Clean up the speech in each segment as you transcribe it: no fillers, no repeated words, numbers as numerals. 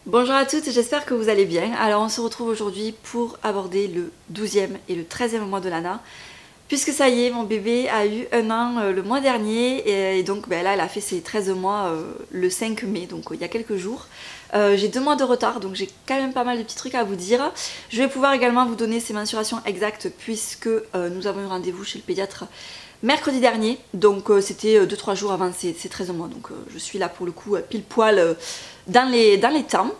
Bonjour à toutes, j'espère que vous allez bien. Alors on se retrouve aujourd'hui pour aborder le 12e et le 13e mois de Lana. Puisque ça y est, mon bébé a eu 1 an le mois dernier et donc là elle a fait ses 13 mois le 5 mai, donc il y a quelques jours. J'ai 2 mois de retard, donc j'ai quand même pas mal de petits trucs à vous dire. Je vais pouvoir également vous donner ses mensurations exactes puisque nous avons eu rendez-vous chez le pédiatre mercredi dernier, donc c'était 2-3 jours avant ses 13 mois, donc je suis là pour le coup pile poil dans les temps.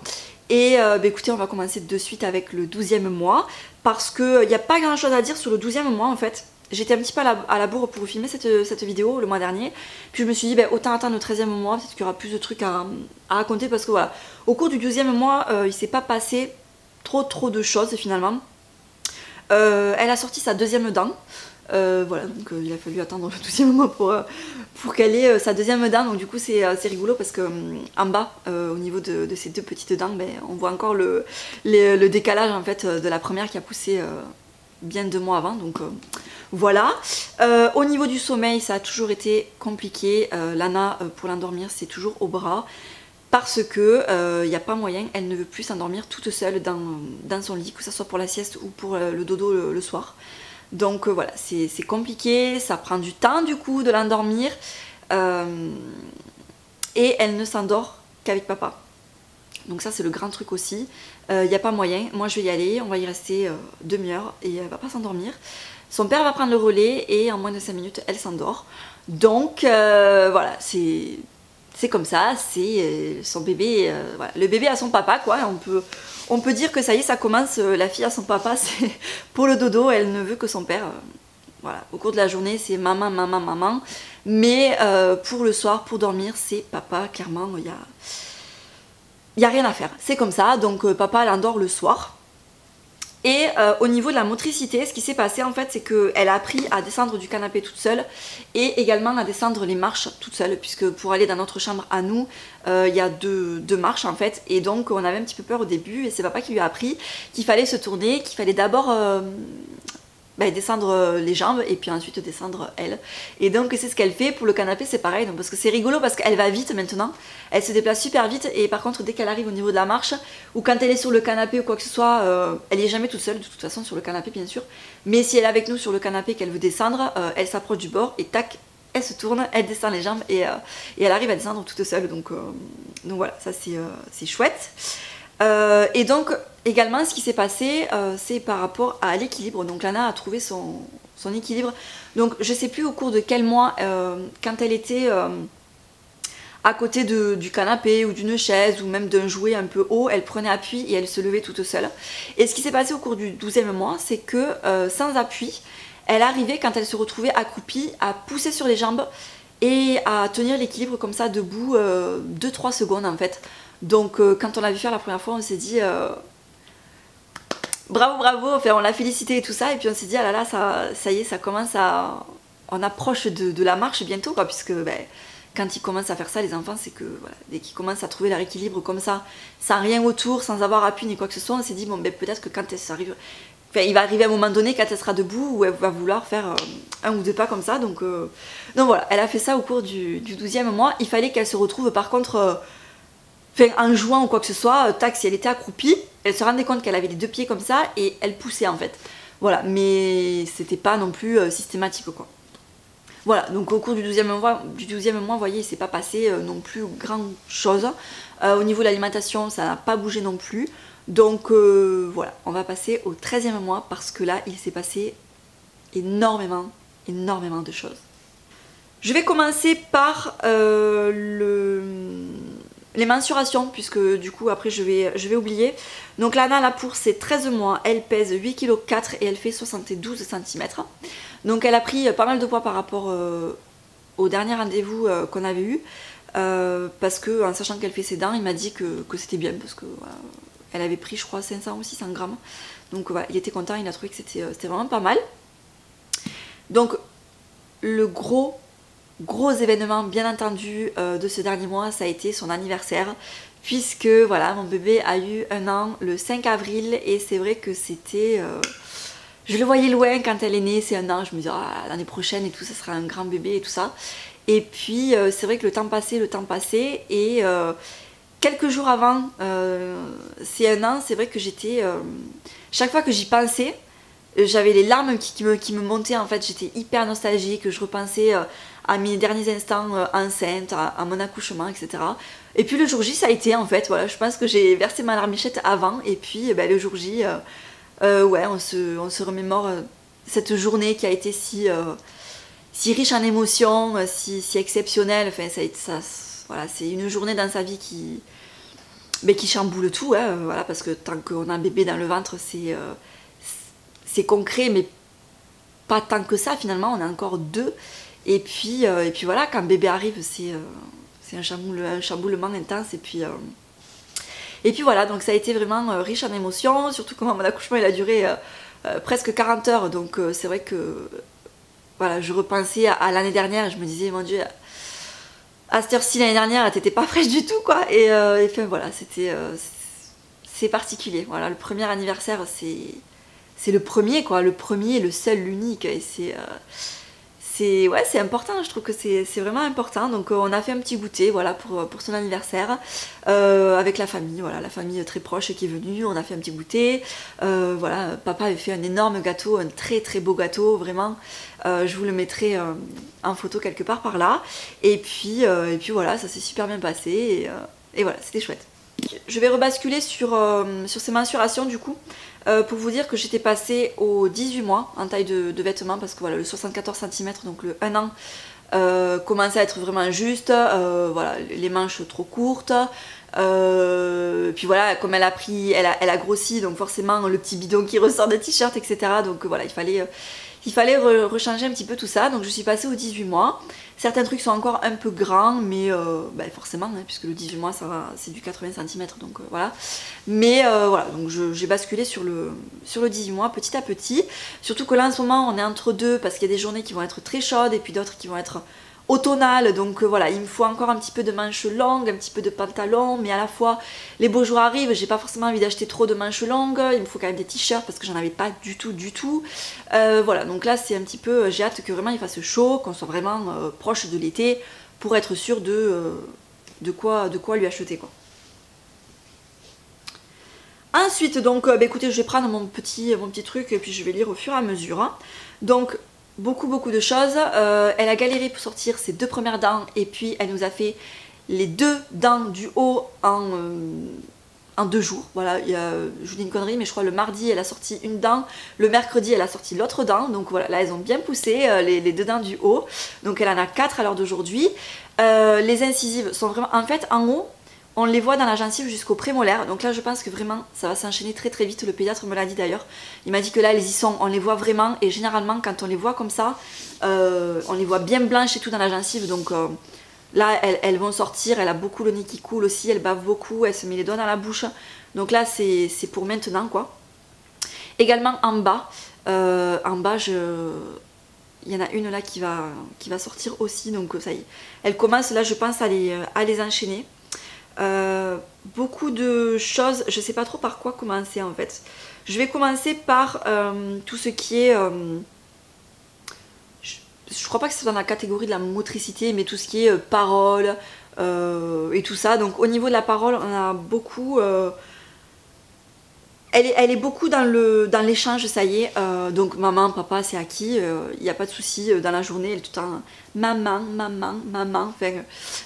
Et écoutez, on va commencer de suite avec le 12e mois parce qu'il n'y a pas grand chose à dire sur le 12e mois en fait. J'étais un petit peu à la bourre pour vous filmer cette vidéo le mois dernier, puis je me suis dit autant attendre le 13e mois, peut-être qu'il y aura plus de trucs à raconter parce que voilà, au cours du 12e mois il s'est pas passé trop de choses finalement. Elle a sorti sa deuxième dent. Voilà, donc il a fallu attendre le 12e mois pour qu'elle ait sa deuxième dent, donc du coup c'est rigolo parce que en bas, au niveau de ces deux petites dents, on voit encore le décalage en fait de la première qui a poussé bien 2 mois avant, donc voilà. Au niveau du sommeil, ça a toujours été compliqué. Lana, pour l'endormir, c'est toujours au bras. Parce que il n'y a pas moyen, elle ne veut plus s'endormir toute seule dans son lit, que ce soit pour la sieste ou pour le dodo le soir. Donc voilà, c'est compliqué, ça prend du temps du coup de l'endormir. Et elle ne s'endort qu'avec papa. Donc ça c'est le grand truc aussi. Il n'y a pas moyen, moi je vais y aller, on va y rester demi-heure et elle va pas s'endormir. Son père va prendre le relais et en moins de 5 minutes elle s'endort. Donc voilà, c'est comme ça, c'est son bébé, voilà. Le bébé a son papa quoi, on peut dire que ça y est, ça commence, la fille a son papa, c'est pour le dodo, elle ne veut que son père. Voilà, au cours de la journée c'est maman, maman, maman, mais pour le soir, pour dormir, c'est papa, clairement, il y a rien à faire, c'est comme ça, donc papa elle endort le soir. Et au niveau de la motricité, ce qui s'est passé en fait, c'est qu'elle a appris à descendre du canapé toute seule et également à descendre les marches toute seule, puisque pour aller dans notre chambre à nous, il y a deux marches en fait, et donc on avait un petit peu peur au début, et c'est papa qui lui a appris qu'il fallait se tourner, qu'il fallait d'abord descendre les jambes et puis ensuite descendre elle. Et donc c'est ce qu'elle fait pour le canapé, c'est pareil, donc, parce que c'est rigolo parce qu'elle va vite maintenant, elle se déplace super vite et par contre dès qu'elle arrive au niveau de la marche ou quand elle est sur le canapé ou quoi que ce soit, elle est jamais toute seule de toute façon sur le canapé bien sûr, mais si elle est avec nous sur le canapé qu'elle veut descendre, elle s'approche du bord et tac, elle se tourne, elle descend les jambes et elle arrive à descendre toute seule, donc voilà, ça c'est chouette. Et donc également ce qui s'est passé c'est par rapport à l'équilibre, donc Lana a trouvé son équilibre, donc je sais plus au cours de quel mois, quand elle était à côté du canapé ou d'une chaise ou même d'un jouet un peu haut, elle prenait appui et elle se levait toute seule. Et ce qui s'est passé au cours du 12e mois, c'est que sans appui, elle arrivait quand elle se retrouvait accroupie à pousser sur les jambes et à tenir l'équilibre comme ça debout 2-3 secondes en fait. Donc quand on l'a vu faire la première fois, on s'est dit bravo, bravo, enfin, on l'a félicité et tout ça, et puis on s'est dit ah là là, ça y est, ça commence à... On approche de la marche bientôt quoi, puisque quand ils commencent à faire ça, les enfants, c'est que voilà, dès qu'ils commencent à trouver leur équilibre comme ça, sans rien autour, sans avoir appui ni quoi que ce soit, on s'est dit bon peut-être que quand elle arrive... Enfin, il va arriver un moment donné quand elle sera debout où elle va vouloir faire 1 ou 2 pas comme ça, donc voilà, elle a fait ça au cours du 12e mois. Il fallait qu'elle se retrouve par contre... en jouant ou quoi que ce soit, tac, si elle était accroupie, elle se rendait compte qu'elle avait les 2 pieds comme ça et elle poussait en fait. Voilà, mais c'était pas non plus systématique quoi. Voilà, donc au cours du 12e mois, vous voyez, il s'est pas passé non plus grand chose. Au niveau de l'alimentation, ça n'a pas bougé non plus. Donc voilà, on va passer au 13e mois parce que là, il s'est passé énormément de choses. Je vais commencer par les mensurations, puisque du coup après je vais oublier. Donc Lana, là pour ses 13 mois, elle pèse 8,4 kg et elle fait 72 cm. Donc elle a pris pas mal de poids par rapport au dernier rendez-vous qu'on avait eu. Parce que en sachant qu'elle fait ses dents, il m'a dit que c'était bien, parce que voilà, elle avait pris je crois 500 ou 600 grammes. Donc voilà, il était content, il a trouvé que c'était vraiment pas mal. Donc le gros événement bien entendu de ce dernier mois, ça a été son anniversaire, puisque voilà, mon bébé a eu 1 an le 5 avril et c'est vrai que c'était... je le voyais loin quand elle est née, c'est 1 an, je me disais ah, l'année prochaine et tout, ça sera un grand bébé et tout ça. Et puis c'est vrai que le temps passait et quelques jours avant ces 1 an, c'est vrai que j'étais... chaque fois que j'y pensais, j'avais les larmes qui me montaient en fait, j'étais hyper nostalgique, je repensais à mes derniers instants enceinte, à mon accouchement, etc. Et puis le jour J, ça a été en fait, voilà, je pense que j'ai versé ma larmichette avant, et puis le jour J, ouais, on se remémore cette journée qui a été si riche en émotions, si exceptionnelle, enfin voilà, c'est une journée dans sa vie qui chamboule tout, hein, voilà, parce que tant qu'on a un bébé dans le ventre, c'est concret, mais pas tant que ça finalement, on est encore 2. Et puis voilà, quand bébé arrive, c'est un chamboulement intense. Et puis voilà, donc ça a été vraiment riche en émotions, surtout comment mon accouchement il a duré presque 40 heures. Donc c'est vrai que voilà, je repensais à l'année dernière et je me disais, mon Dieu, à cette heure-ci l'année dernière, t'étais pas fraîche du tout, quoi. Et enfin voilà, c'est particulier. Voilà, le premier anniversaire, c'est le premier, quoi, le premier, le seul, l'unique. Et c'est important, je trouve que c'est vraiment important. Donc on a fait un petit goûter, voilà, pour son anniversaire avec la famille, voilà, la famille très proche qui est venue. On a fait un petit goûter, voilà, papa avait fait un énorme gâteau, un très très beau gâteau, vraiment. Je vous le mettrai en photo quelque part par là. Et puis voilà, ça s'est super bien passé et voilà, c'était chouette. Je vais rebasculer sur ces mensurations du coup. Pour vous dire que j'étais passée aux 18 mois en taille de vêtements, parce que voilà, le 74 cm, donc le 1 an, commençait à être vraiment juste, voilà, les manches trop courtes, puis voilà, comme elle a pris, elle a grossi, donc forcément le petit bidon qui ressort des t-shirts, etc. Donc voilà, il fallait rechanger un petit peu tout ça. Donc je suis passée aux 18 mois. Certains trucs sont encore un peu grands, mais forcément, hein, puisque le 18 mois, ça va, c'est du 80 cm, donc voilà. Mais voilà, donc j'ai basculé sur le 18 mois petit à petit. Surtout que là, en ce moment, on est entre deux, parce qu'il y a des journées qui vont être très chaudes, et puis d'autres qui vont être automnales. Donc voilà, il me faut encore un petit peu de manches longues, un petit peu de pantalon, mais à la fois, les beaux jours arrivent, j'ai pas forcément envie d'acheter trop de manches longues, il me faut quand même des t-shirts, parce que j'en avais pas du tout. Voilà, donc là, c'est un petit peu, j'ai hâte que vraiment il fasse chaud, qu'on soit vraiment proche de l'été, pour être sûr de quoi lui acheter, quoi. Ensuite, donc, écoutez, je vais prendre mon petit truc et puis je vais lire au fur et à mesure, hein. Donc, beaucoup de choses. Elle a galéré pour sortir ses 2 premières dents, et puis elle nous a fait les 2 dents du haut en 2 jours. Voilà, je vous dis une connerie, mais je crois le mardi elle a sorti une dent, le mercredi elle a sorti l'autre dent. Donc voilà, là elles ont bien poussé les 2 dents du haut. Donc elle en a 4 à l'heure d'aujourd'hui. Les incisives sont vraiment, en fait, en haut, on les voit dans la gencive jusqu'au prémolaire. Donc là je pense que vraiment ça va s'enchaîner très vite. Le pédiatre me l'a dit d'ailleurs. Il m'a dit que là elles y sont, on les voit vraiment. Et généralement quand on les voit comme ça, on les voit bien blanches et tout dans la gencive. Donc là elles vont sortir. Elle a beaucoup le nez qui coule aussi, elle bave beaucoup, elle se met les doigts dans la bouche. Donc là c'est pour maintenant, quoi. Également en bas, il y en a une là qui va sortir aussi. Donc ça y est, elle commence là je pense à les enchaîner. Beaucoup de choses, je sais pas trop par quoi commencer en fait. Je vais commencer par tout ce qui est je crois pas que c'est dans la catégorie de la motricité, mais tout ce qui est parole et tout ça. Donc au niveau de la parole, on a beaucoup elle est beaucoup dans l'échange, ça y est. Donc maman, papa, c'est acquis, il n'y a pas de souci. Dans la journée, elle est tout le temps maman. Enfin,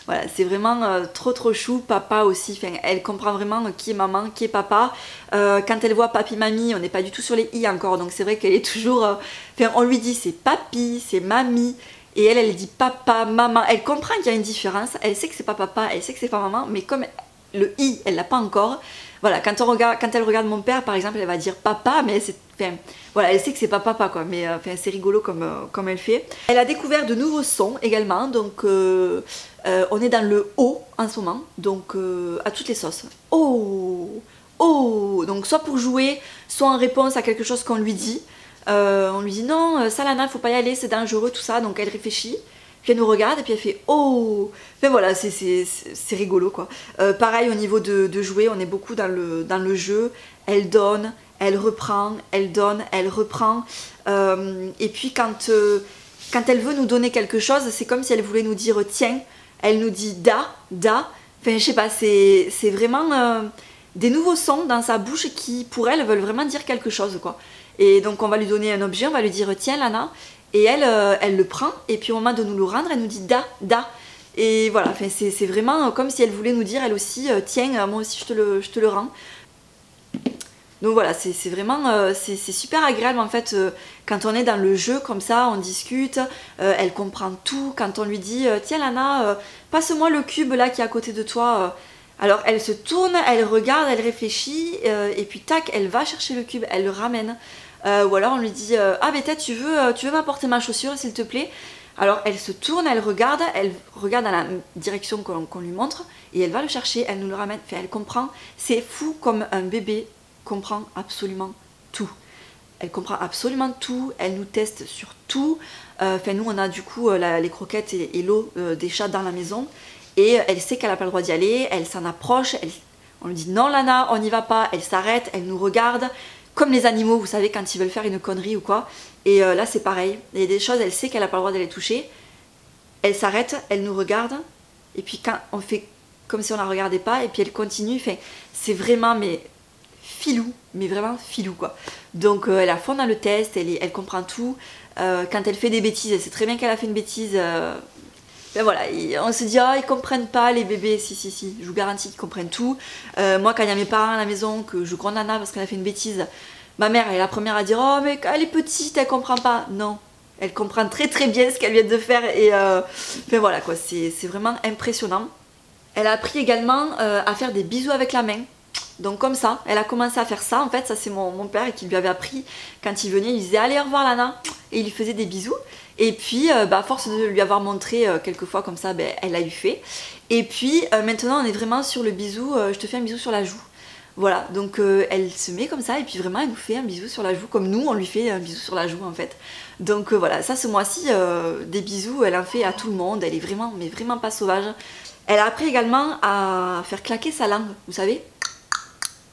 voilà, c'est vraiment trop chou. Papa aussi, enfin, elle comprend vraiment qui est maman, qui est papa. Quand elle voit papi, mamie, on n'est pas du tout sur les i encore. Donc c'est vrai qu'elle est toujours... enfin, on lui dit c'est papi, c'est mamie. Et elle dit papa, maman. Elle comprend qu'il y a une différence. Elle sait que c'est pas papa, elle sait que c'est pas maman. Mais comme le i, elle l'a pas encore... Voilà, quand elle regarde mon père, par exemple, elle va dire papa, mais voilà, elle sait que c'est pas papa, quoi. Mais c'est rigolo comme elle fait. Elle a découvert de nouveaux sons également, donc on est dans le haut en ce moment, donc à toutes les sauces. Oh, donc soit pour jouer, soit en réponse à quelque chose qu'on lui dit. On lui dit non, ça Lana, faut pas y aller, c'est dangereux, tout ça. Donc elle réfléchit. Puis elle nous regarde et puis elle fait oh. Enfin voilà, c'est rigolo, quoi. Pareil au niveau de jouer, on est beaucoup dans le jeu. Elle donne, elle reprend, elle donne, elle reprend. Et puis quand elle veut nous donner quelque chose, c'est comme si elle voulait nous dire tiens. Elle nous dit da. Enfin je sais pas, c'est vraiment des nouveaux sons dans sa bouche qui pour elle veulent vraiment dire quelque chose quoi. Et donc on va lui donner un objet, on va lui dire tiens Lana, et elle le prend, et puis au moment de nous le rendre, elle nous dit da, da. Et voilà, c'est vraiment comme si elle voulait nous dire elle aussi tiens moi aussi je te le rends. Donc voilà, c'est vraiment c'est super agréable en fait quand on est dans le jeu comme ça, on discute, elle comprend tout. Quand on lui dit tiens Lana, passe-moi le cube là qui est à côté de toi, alors elle se tourne, elle regarde, elle réfléchit et puis tac, elle va chercher le cube, elle le ramène. Ou alors on lui dit ah Beta, tu veux m'apporter ma chaussure s'il te plaît. Alors elle se tourne, elle regarde dans la direction qu'on lui montre et elle va le chercher, elle nous le ramène, enfin, elle comprend. C'est fou comme un bébé comprend absolument tout. Elle comprend absolument tout, elle nous teste sur tout. Enfin nous on a du coup les croquettes et l'eau des chats dans la maison et elle sait qu'elle n'a pas le droit d'y aller, elle s'en approche, on lui dit non Lana, on n'y va pas, elle s'arrête, elle nous regarde. Comme les animaux, vous savez, quand ils veulent faire une connerie ou quoi. Et là, c'est pareil. Il y a des choses, elle sait qu'elle n'a pas le droit d'aller toucher. Elle s'arrête, elle nous regarde. Et puis quand on fait comme si on la regardait pas, et puis elle continue. Enfin, c'est vraiment, mais filou. Mais vraiment filou, quoi. Donc, elle a fond dans le test, elle comprend tout. Quand elle fait des bêtises, elle sait très bien qu'elle a fait une bêtise. Ben voilà, on se dit, ah, ils comprennent pas les bébés, si, je vous garantis qu'ils comprennent tout. Moi, quand il y a mes parents à la maison, que je gronde Nana parce qu'elle a fait une bêtise, ma mère elle est la première à dire, oh, mais elle est petite, elle comprend pas. Non, elle comprend très bien ce qu'elle vient de faire, et ben voilà, quoi, c'est vraiment impressionnant. Elle a appris également à faire des bisous avec la main. Donc comme ça, elle a commencé à faire ça. En fait, ça c'est mon père qui lui avait appris quand il venait, il disait allez au revoir Lana, et il lui faisait des bisous. Et puis à force de lui avoir montré quelques fois comme ça, elle a eu fait. Et puis maintenant on est vraiment sur le bisou, je te fais un bisou sur la joue. Voilà, donc elle se met comme ça et puis vraiment elle nous fait un bisou sur la joue comme nous on lui fait un bisou sur la joue en fait. Donc voilà, ça ce mois-ci, des bisous, elle en fait à tout le monde, elle est vraiment, mais vraiment pas sauvage. Elle a appris également à faire claquer sa langue, vous savez.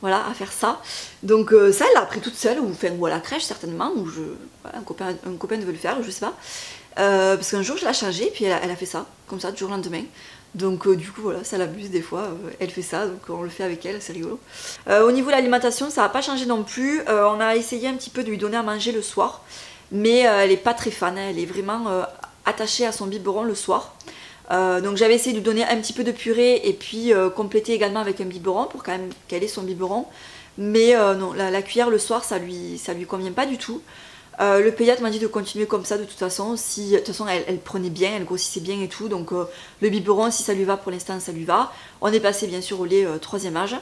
Voilà, à faire ça. Donc ça, elle l'a appris toute seule, ou à la crèche certainement, ou voilà, un copain devait le faire, je sais pas. Parce qu'un jour je l'ai changé, puis elle a fait ça, comme ça, du jour au lendemain. Donc du coup voilà, ça l'amuse des fois, elle fait ça, donc on le fait avec elle, c'est rigolo. Au niveau de l'alimentation, ça n'a pas changé non plus. On a essayé un petit peu de lui donner à manger le soir, mais elle n'est pas très fan, hein. Elle est vraiment attachée à son biberon le soir. Donc j'avais essayé de lui donner un petit peu de purée et puis compléter également avec un biberon pour quand même qu'elle ait son biberon. Mais non, la cuillère le soir ça lui convient pas du tout. Le pédiatre m'a dit de continuer comme ça de toute façon. De toute façon elle prenait bien, elle grossissait bien et tout. Donc le biberon si ça lui va pour l'instant ça lui va. On est passé bien sûr au lait 3e âge.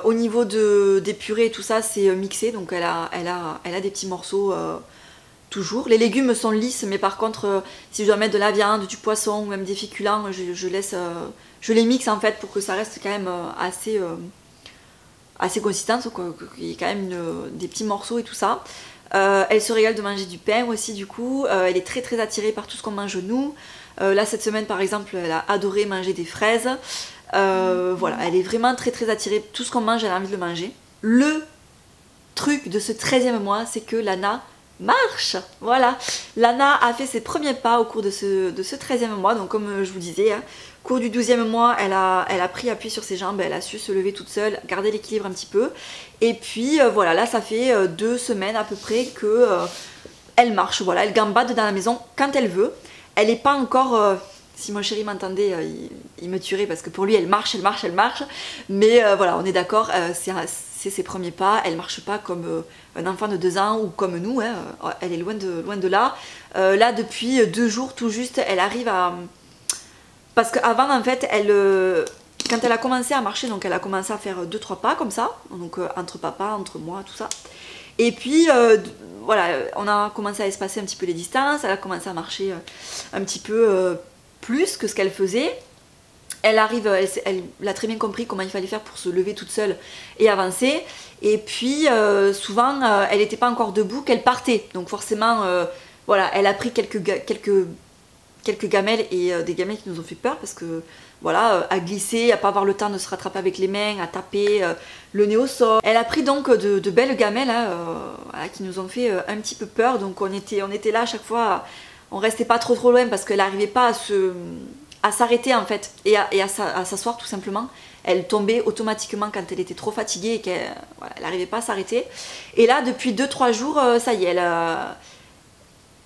Au niveau des purées et tout ça c'est mixé, donc elle a des petits morceaux. Toujours. Les légumes sont lisses, mais par contre, si je dois mettre de la viande, du poisson ou même des féculents, je les mixe en fait pour que ça reste quand même assez consistante, qu'il y ait quand même des petits morceaux et tout ça. Elle se régale de manger du pain aussi du coup. Elle est très attirée par tout ce qu'on mange nous. Là cette semaine par exemple, elle a adoré manger des fraises. Voilà, elle est vraiment très attirée. Tout ce qu'on mange, elle a envie de le manger. Le truc de ce 13e mois, c'est que Lana marche, voilà. Lana a fait ses premiers pas au cours de ce 13e mois, donc comme je vous disais, hein, au cours du 12e mois, elle a pris appui sur ses jambes, elle a su se lever toute seule, garder l'équilibre un petit peu, et puis voilà, là ça fait 2 semaines à peu près que elle marche, voilà, elle gambade dans la maison quand elle veut. Elle n'est pas encore, si mon chéri m'entendait, il me tuerait parce que pour lui elle marche, mais voilà, on est d'accord, c'est ses premiers pas, elle marche pas comme un enfant de 2 ans ou comme nous, hein. Elle est loin de là. Là depuis 2 jours tout juste, elle arrive à... Parce qu'avant en fait, quand elle a commencé à marcher, donc elle a commencé à faire 2-3 pas comme ça, donc entre papa, entre moi, tout ça. Et puis voilà, on a commencé à espacer un petit peu les distances, elle a commencé à marcher un petit peu plus que ce qu'elle faisait. Elle a très bien compris comment il fallait faire pour se lever toute seule et avancer. Et puis souvent, elle n'était pas encore debout qu'elle partait. Donc forcément, voilà, elle a pris quelques gamelles et des gamelles qui nous ont fait peur parce que voilà, à glisser, à pas avoir le temps de se rattraper avec les mains, à taper le nez au sol. Elle a pris donc de belles gamelles hein, voilà, qui nous ont fait un petit peu peur. Donc on était là à chaque fois, on restait pas trop loin parce qu'elle n'arrivait pas à s'arrêter en fait et à s'asseoir tout simplement. elle tombait automatiquement quand elle était trop fatiguée et qu'elle n'arrivait pas à s'arrêter. Et là, depuis 2-3 jours, ça y est,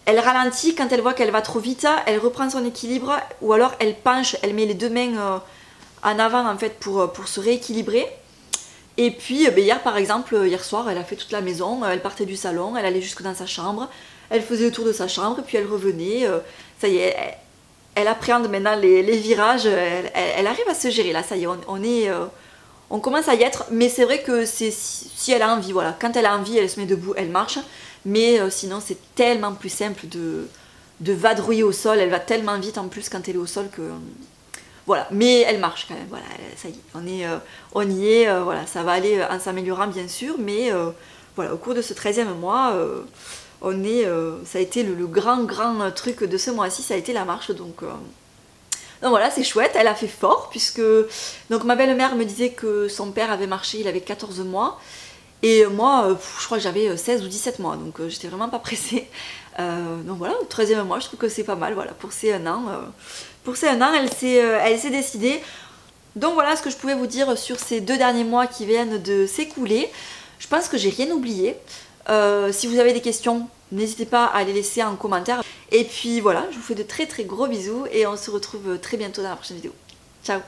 elle ralentit quand elle voit qu'elle va trop vite, elle reprend son équilibre, ou alors elle penche, elle met les 2 mains en avant en fait pour se rééquilibrer. Et puis hier par exemple, hier soir, elle a fait toute la maison, elle partait du salon, elle allait jusque dans sa chambre, elle faisait le tour de sa chambre, puis elle revenait, ça y est, elle appréhende maintenant les virages, elle arrive à se gérer là, ça y est, on commence à y être, mais c'est vrai que si elle a envie, voilà, quand elle a envie, elle se met debout, elle marche, mais sinon c'est tellement plus simple de vadrouiller au sol, elle va tellement vite en plus quand elle est au sol que... Voilà, mais elle marche quand même, voilà, ça y est, on y est, voilà, ça va aller en s'améliorant bien sûr, mais voilà, au cours de ce 13e mois, ça a été le grand truc de ce mois-ci, ça a été la marche, donc voilà, c'est chouette, elle a fait fort, puisque donc ma belle-mère me disait que son père avait marché, il avait 14 mois, et moi, je crois que j'avais 16 ou 17 mois, donc j'étais vraiment pas pressée. Donc voilà, au 13e mois, je trouve que c'est pas mal, voilà, pour ces 1 an. Pour ces 1 an, elle s'est décidée. Donc voilà ce que je pouvais vous dire sur ces 2 derniers mois qui viennent de s'écouler. Je pense que j'ai rien oublié. Si vous avez des questions, n'hésitez pas à les laisser en commentaire. Et puis voilà, je vous fais de très gros bisous et on se retrouve très bientôt dans la prochaine vidéo. Ciao!